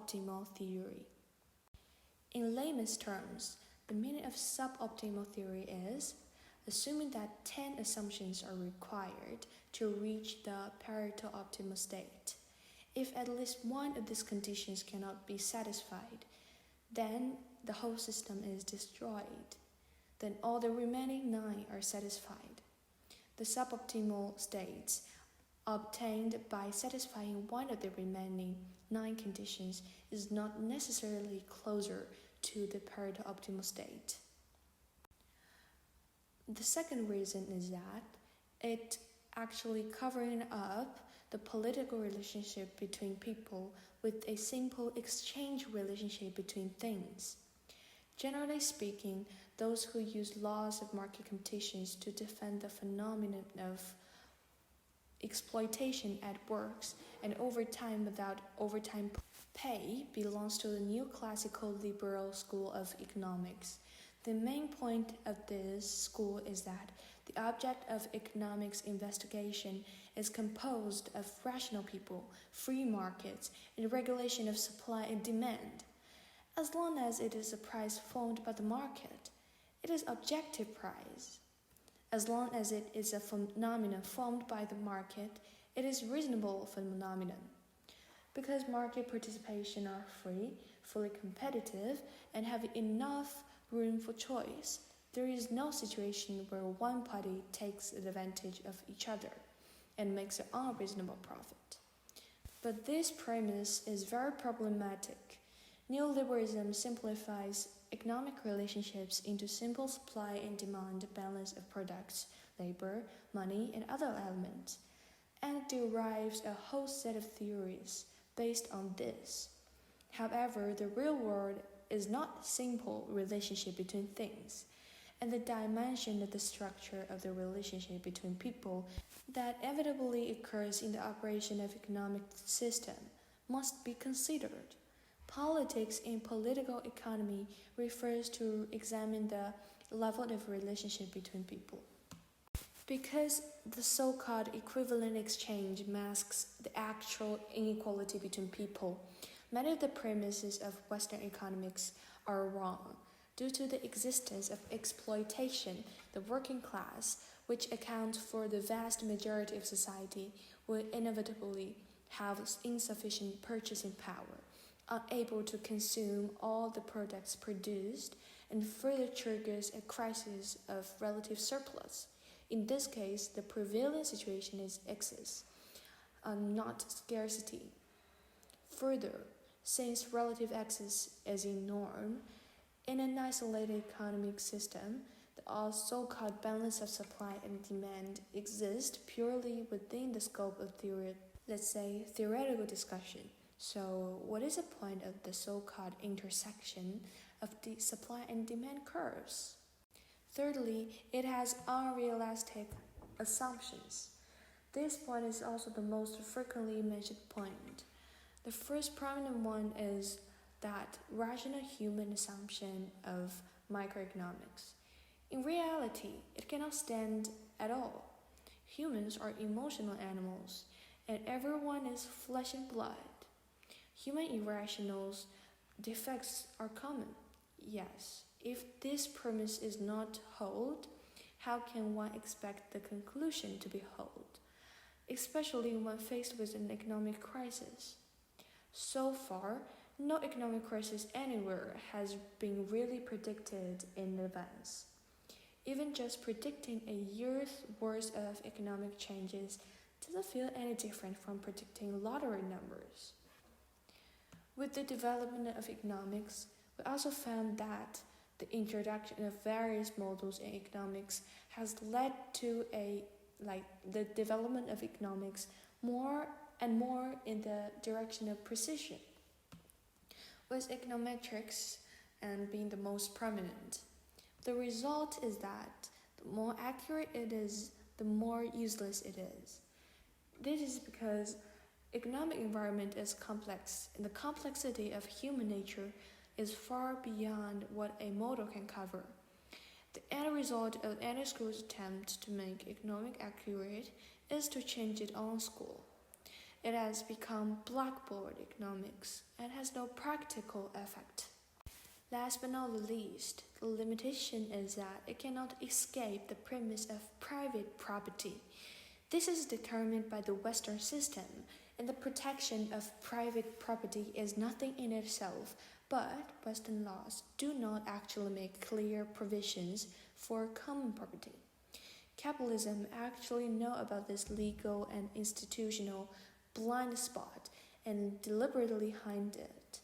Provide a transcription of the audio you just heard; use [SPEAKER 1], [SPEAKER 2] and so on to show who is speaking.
[SPEAKER 1] suboptimal theory. In layman's terms, the meaning of suboptimal theory is assuming that 10 assumptions are required to reach the Pareto optimal state. If at least one of these conditions cannot be satisfied, then the whole system is destroyed. Then all the remaining 9 are satisfied. The suboptimal states obtained by satisfying one of the remaining 9 conditions is not necessarily closer to the Pareto optimal state. The second reason is that it actually covering up the political relationship between people with a simple exchange relationship between things. Generally speaking, those who use laws of market competitions to defend the phenomenon of exploitation at works and overtime without overtime pay belongs to the new classical liberal school of economics. The main point of this school is that the object of economics investigation is composed of rational people, free markets, and regulation of supply and demand. As long as it is a price formed by the market, it is objective price. As long as it is a phenomenon formed by the market, it is reasonable phenomenon. Because market participation are free, fully competitive, and have enough room for choice, there is no situation where one party takes advantage of each other and makes an unreasonable profit. But this premise is very problematic. Neoliberalism simplifies economic relationships into simple supply and demand balance of products, labor, money, and other elements, and derives a whole set of theories based on this. However, the real world is not a simple relationship between things, and the dimension of the structure of the relationship between people that inevitably occurs in the operation of economic system must be considered. Politics in political economy refers to examine the level of relationship between people. Because the so-called equivalent exchange masks the actual inequality between people, many of the premises of Western economics are wrong. Due to the existence of exploitation, the working class, which accounts for the vast majority of society, will inevitably have insufficient purchasing power, unable to consume all the products produced, and further triggers a crisis of relative surplus. In this case, the prevailing situation is excess, not scarcity. Further, since relative excess is a norm, in an isolated economic system, the so-called balance of supply and demand exists purely within the scope of theoretical discussion. So, what is the point of the so-called intersection of the supply and demand curves? Thirdly, it has unrealistic assumptions. This point is also the most frequently mentioned point. The first prominent one is that rational human assumption of microeconomics. In reality, it cannot stand at all. Humans are emotional animals, and everyone is flesh and blood. Human irrationals defects are common. Yes, if this premise is not hold, how can one expect the conclusion to be hold, especially when faced with an economic crisis? So far, no economic crisis anywhere has been really predicted in advance. Even just predicting a year's worth of economic changes doesn't feel any different from predicting lottery numbers. With the development of economics, we also found that the introduction of various models in economics has led to the development of economics more and more in the direction of precision, with econometrics being the most prominent. The result is that the more accurate it is, the more useless it is. This is because economic environment is complex, and the complexity of human nature is far beyond what a model can cover. The end result of any school's attempt to make economic accurate is to change its own school. It has become blackboard economics and has no practical effect. Last but not least, the limitation is that it cannot escape the premise of private property. This is determined by the Western system, and the protection of private property is nothing in itself, but Western laws do not actually make clear provisions for common property. Capitalism actually know about this legal and institutional blind spot and deliberately hide it.